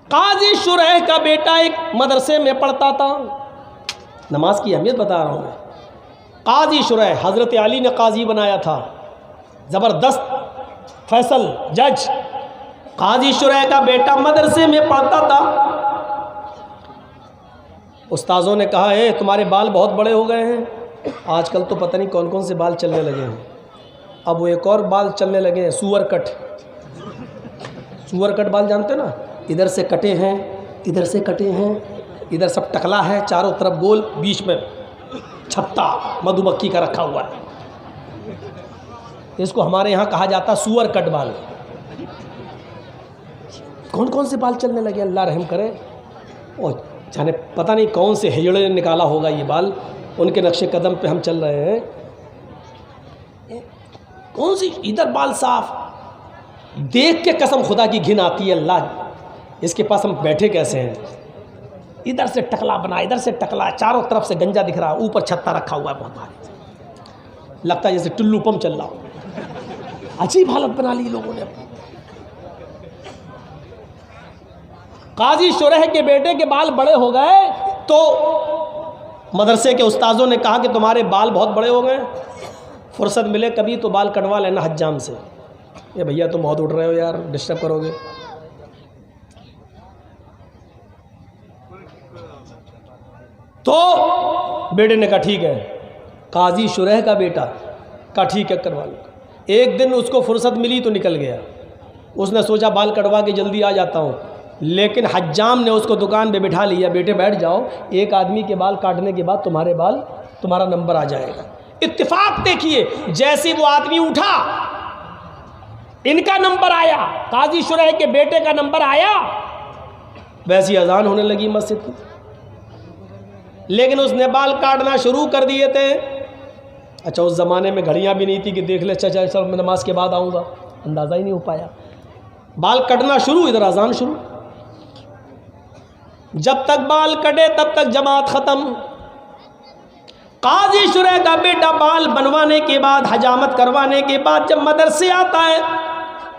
काजी शुरैह का बेटा एक मदरसे में पढ़ता था। नमाज की अहमियत बता रहा हूँ मैं। काजी शुरैह, हज़रत अली ने काजी बनाया था, ज़बरदस्त फैसल जज। काजी शुरैह का बेटा मदरसे में पढ़ता था। उस्ताज़ों ने कहा है तुम्हारे बाल बहुत बड़े हो गए हैं। आजकल तो पता नहीं कौन कौन से बाल चलने लगे हैं। अब वो एक और बाल चलने लगे हैं, सुअर कट। सुअर कट बाल जानते ना, इधर से कटे हैं, इधर से कटे हैं, इधर सब टकला है, चारों तरफ गोल, बीच में छत्ता मधुमक्खी का रखा हुआ है। इसको हमारे यहाँ कहा जाता सुअर कट बाल। कौन कौन से बाल चलने लगे, अल्लाह रहम करे। और जाने पता नहीं कौन से हिजड़े ने निकाला होगा ये बाल, उनके नक्शे कदम पे हम चल रहे हैं। कौन सी इधर बाल साफ, देख के कसम खुदा की घिन आती है, अल्लाह इसके पास हम बैठे कैसे हैं। इधर से टकला बना, इधर से टकला, चारों तरफ से गंजा दिख रहा है, ऊपर छत्ता रखा हुआ है बहुत भारी, लगता है जैसे टुल्लू पंप चल रहा हो। अजीब हालत बना ली लोगों ने। काजी शुरैह के बेटे के बाल बड़े हो गए तो मदरसे के उस्ताज़ों ने कहा कि तुम्हारे बाल बहुत बड़े हो गए, फुर्सत मिले कभी तो बाल कटवा लेना हज्जाम से। ये भैया तुम बहुत उठ रहे हो यार, डिस्टर्ब करोगे। तो बेटे ने कहा ठीक है। काजी शुरैह का बेटा कहा ठीक है करवा लो। एक दिन उसको फुर्सत मिली तो निकल गया। उसने सोचा बाल कटवा के जल्दी आ जाता हूँ, लेकिन हज्जाम ने उसको दुकान पे बिठा लिया, बेटे बैठ जाओ, एक आदमी के बाल काटने के बाद तुम्हारे बाल, तुम्हारा नंबर आ जाएगा। इत्तेफाक देखिए, जैसे वो आदमी उठा इनका नंबर आया, काजी शुरैह के बेटे का नंबर आया, वैसी अजान होने लगी मस्जिद की। लेकिन उसने बाल काटना शुरू कर दिए थे। अच्छा, उस ज़माने में घड़ियाँ भी नहीं थी कि देख ले चल चल मैं नमाज के बाद आऊँगा, अंदाज़ा ही नहीं हो पाया। बाल कटना शुरू, इधर अजान शुरू। जब तक बाल कटे तब तक जमात ख़त्म। काजी शुरैह का बेटा बाल बनवाने के बाद, हजामत करवाने के बाद जब मदरसे आता है,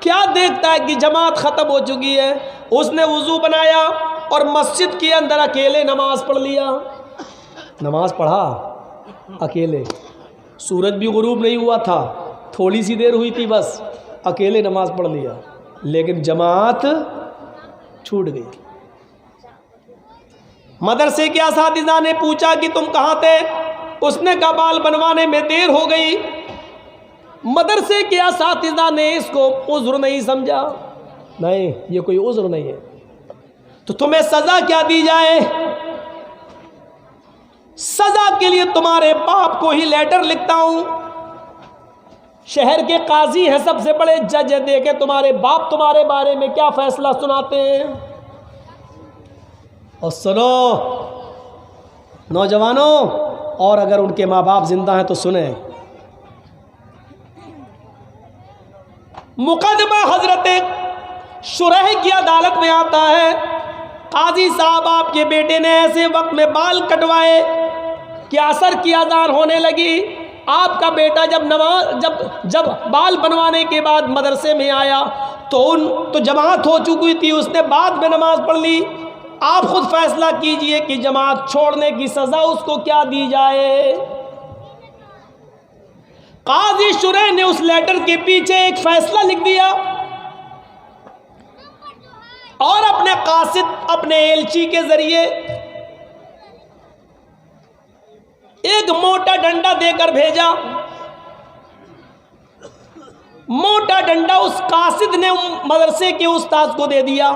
क्या देखता है कि जमात ख़त्म हो चुकी है। उसने वज़ू बनाया और मस्जिद के अंदर अकेले नमाज पढ़ लिया। नमाज पढ़ा अकेले, सूरज भी गुरूब नहीं हुआ था, थोड़ी सी देर हुई थी बस, अकेले नमाज पढ़ लिया, लेकिन जमात छूट गई। मदरसे के असातिज़ा ने पूछा कि तुम कहाँ थे। उसने कहा बाल बनवाने में देर हो गई। मदरसे के असातिज़ा ने इसको उज़्र नहीं समझा। नहीं, ये कोई उज़्र नहीं है, तो तुम्हें सज़ा क्या दी जाए। सज़ा के लिए तुम्हारे बाप को ही लेटर लिखता हूं। शहर के काजी हैं, सबसे बड़े जज हैं, देखे तुम्हारे बाप तुम्हारे बारे में क्या फैसला सुनाते हैं। और सुनो नौजवानों, और अगर उनके माँ बाप जिंदा हैं तो सुने। मुकदमा हजरत शुरैह की अदालत में आता है। काजी साहब, आपके बेटे ने ऐसे वक्त में बाल कटवाए कि असर की अज़ान होने लगी। आपका बेटा जब बाल बनवाने के बाद मदरसे में आया तो जमात हो चुकी थी, उसने बाद में नमाज पढ़ ली। आप खुद फैसला कीजिए कि जमात छोड़ने की सज़ा उसको क्या दी जाए। काजी शुरैह ने उस लेटर के पीछे एक फैसला लिख दिया और अपने कासिद, अपने एलची के जरिए एक मोटा डंडा देकर भेजा। मोटा डंडा उस कासिद ने मदरसे के उस्ताद को दे दिया,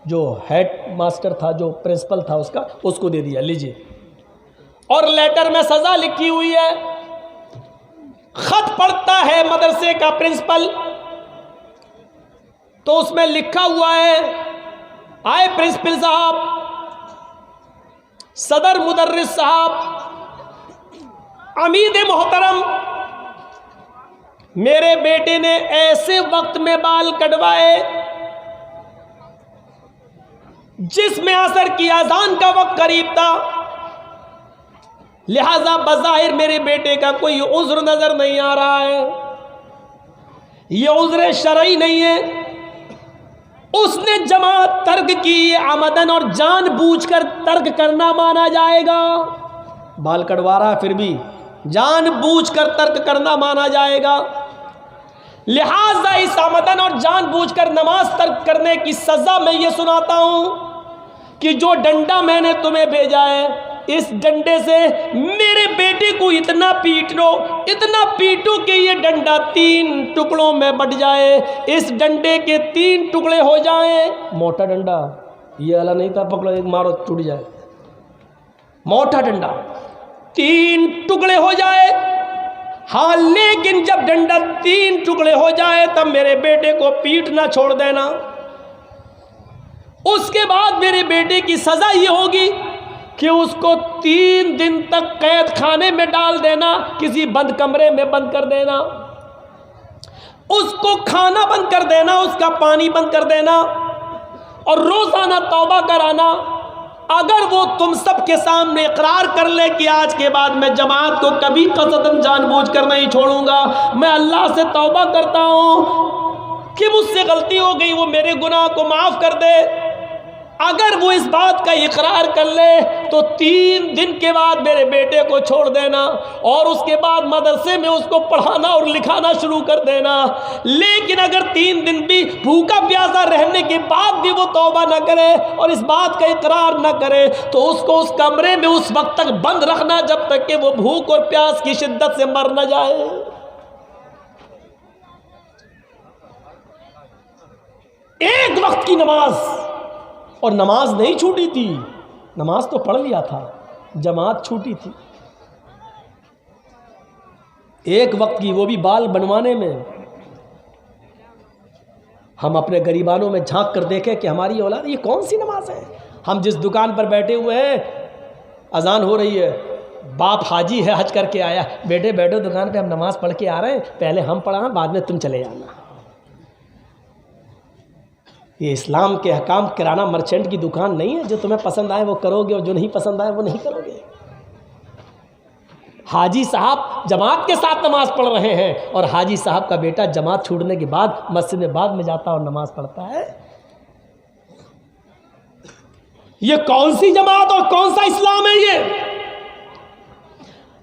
जो हेड मास्टर था, जो प्रिंसिपल था उसको दे दिया, लीजिए। और लेटर में सज़ा लिखी हुई है। खत पढ़ता है मदरसे का प्रिंसिपल, तो उसमें लिखा हुआ है, आए प्रिंसिपल साहब, सदर मुदर्रिस साहब, अमीद मोहतरम, मेरे बेटे ने ऐसे वक्त में बाल कटवाए जिसमें असर की अजान का वक्त करीब था, लिहाजा बज़ाहिर मेरे बेटे का कोई उज़्र नजर नहीं आ रहा है, ये उज़्र शरई नहीं है। उसने जमात तर्क की, आमदन और जानबूझकर तर्क करना माना जाएगा। बाल कटवा रहा फिर भी जानबूझकर तर्क करना माना जाएगा। लिहाजा इस आमदन और जानबूझकर नमाज तर्क करने की सजा मैं ये सुनाता हूं कि जो डंडा मैंने तुम्हें भेजा है, इस डंडे से मेरे बेटे को इतना पीटो कि ये डंडा 3 टुकड़ों में बट जाए, इस डंडे के 3 टुकड़े हो जाएं। मोटा डंडा, ये वाला नहीं था पकड़ो एक मारो टूट जाए, मोटा डंडा 3 टुकड़े हो जाए। हाँ, लेकिन जब डंडा 3 टुकड़े हो जाए तब मेरे बेटे को पीटना छोड़ देना। उसके बाद मेरे बेटे की सजा ये होगी कि उसको 3 दिन तक कैद खाने में डाल देना, किसी बंद कमरे में बंद कर देना, उसको खाना बंद कर देना, उसका पानी बंद कर देना और रोजाना तौबा कराना। अगर वो तुम सबके सामने इकरार कर ले कि आज के बाद मैं जमात को कभी कसदन जानबूझकर नहीं छोड़ूंगा, मैं अल्लाह से तौबा करता हूं कि मुझसे गलती हो गई, वो मेरे गुनाह को माफ कर दे, अगर वो इस बात का इकरार कर ले तो 3 दिन के बाद मेरे बेटे को छोड़ देना और उसके बाद मदरसे में उसको पढ़ाना और लिखाना शुरू कर देना। लेकिन अगर 3 दिन भी भूखा प्यासा रहने के बाद भी वो तौबा न करे और इस बात का इकरार न करे तो उसको उस कमरे में उस वक्त तक बंद रखना जब तक कि वो भूख और प्यास की शिद्दत से मर न जाए। एक वक्त की नमाज, और नमाज नहीं छूटी थी, नमाज तो पढ़ लिया था, जमात छूटी थी एक वक्त की, वो भी बाल बनवाने में। हम अपने गरीबानों में झांक कर देखें कि हमारी औलाद, ये कौन सी नमाज है। हम जिस दुकान पर बैठे हुए हैं, अजान हो रही है, बाप हाजी है, हज करके आया, बेटे बैठो दुकान पे, हम नमाज पढ़ के आ रहे हैं, पहले हम पढ़ा बाद में तुम चले जाना। ये इस्लाम के अहकाम किराना मर्चेंट की दुकान नहीं है, जो तुम्हें पसंद आए वो करोगे और जो नहीं पसंद आए वो नहीं करोगे। हाजी साहब जमात के साथ नमाज पढ़ रहे हैं और हाजी साहब का बेटा जमात छूटने के बाद मस्जिद में बाद में जाता और नमाज पढ़ता है। ये कौन सी जमात और कौन सा इस्लाम है ये?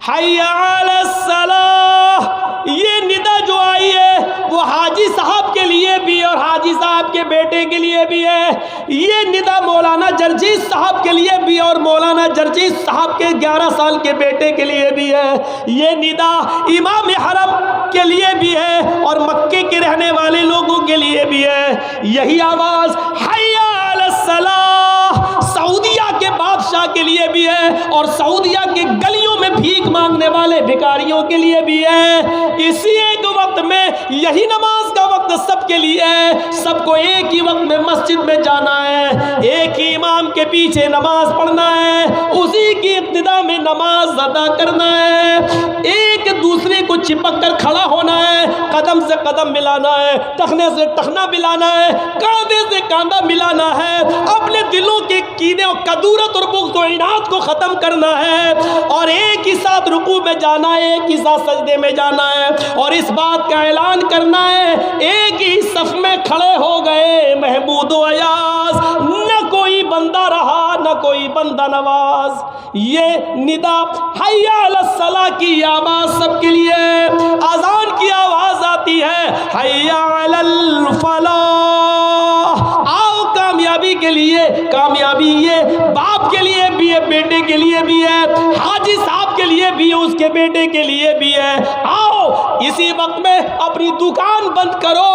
हय्या अलस सलाह, ये निदा जो आई है वो हाजी साहब के लिए भी और हाजी साहब के बेटे के लिए भी है। ये निदा मौलाना जर्जीस साहब के लिए भी और मौलाना जर्जीस साहब के 11 साल के बेटे के लिए भी है। ये निदा इमाम हरम के लिए भी है और मक्के के रहने वाले लोगों के लिए भी है। यही आवाज़ हय्या अलस सलाह सऊदिया के बादशाह के लिए भी है और सऊदिया के गलियों में भीख मांगने वाले भिखारियों के लिए भी है। इसी एक वक्त में यही नमाज का वक्त सबके लिए है। सबको एक ही वक्त में मस्जिद में जाना है, एक ही इमाम के पीछे नमाज पढ़ना है, उसी की इब्तिदा में नमाज अदा करना है, एक दूसरे को चिपक कर खड़ा होना है, कदम से कदम मिलाना है, टखने से टखना मिलाना है, कांधे से कांधा मिलाना है, अपने दिलों के कीने और कदूरत और बुग़्ज़ और इनाद को ख़त्म करना है और एक ही साथ रुकू में जाना है, एक ही साथ सजदे में जाना है और इस बात का ऐलान करना है, एक ही सफ में खड़े हो गए महमूद व अयाज, न कोई बंदा रहा न कोई बंदा नवाज। ये निदा हय्या अलस सलाह की आवाज़ सबके लिए, अजान की आवाज़ आती है हय्या अलल फलाह, आओ कामयाबी के लिए। कामयाबी ये बाप के लिए भी है, बेटे के लिए भी है, हाजी साहब के लिए भी है, उसके बेटे के लिए भी है। आओ इसी वक्त में अपनी दुकान बंद करो।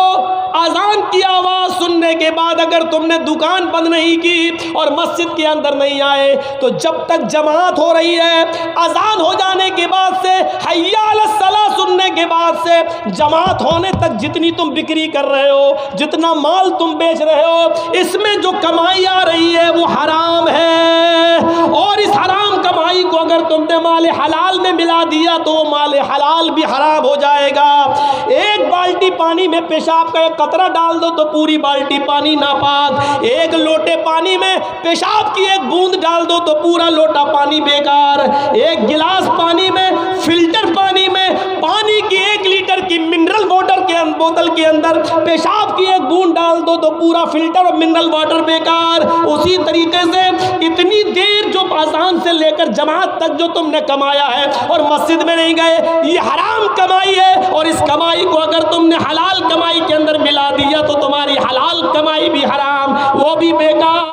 अजान की आवाज़ सुनने के बाद अगर तुमने दुकान बंद नहीं की और मस्जिद के अंदर नहीं आए तो जब तक जमात हो रही है, अजान हो जाने के बाद से, हय्या अलस सलाह सुनने के बाद से, जमात होने तक जितनी तुम बिक्री कर रहे हो, जितना माल तुम बेच रहे हो, इसमें जो कमाई आ रही है वो हराम है और इस हराम कमाई को अगर तुमने माल हलाल में मिला दिया तो वो माल हलाल भी हराम हो जाएगा। एक बाल्टी पानी में पेशाब का एक कतरा डाल दो तो पूरी बाल्टी पानी नापाक, एक लोटे पानी में पेशाब की एक बूंद डाल दो तो पूरा लोटा पानी बेकार, एक गिलास पानी में, फिल्टर पानी में, पानी की 1 लीटर की मिनरल वाटर के बोतल के अंदर पेशाब की एक बूंद डाल दो तो पूरा फिल्टर और मिनरल वाटर बेकार। उसी तरीके से इतनी देर जो अज़ान से लेकर जमात तक जो तुमने कमाया है और मस्जिद में नहीं गए, ये हराम कमाई है। और इस कमाई को अगर तुमने हलाल कमाई के अंदर मिला दिया तो तुम्हारी हलाल कमाई भी हराम, वो भी बेकार।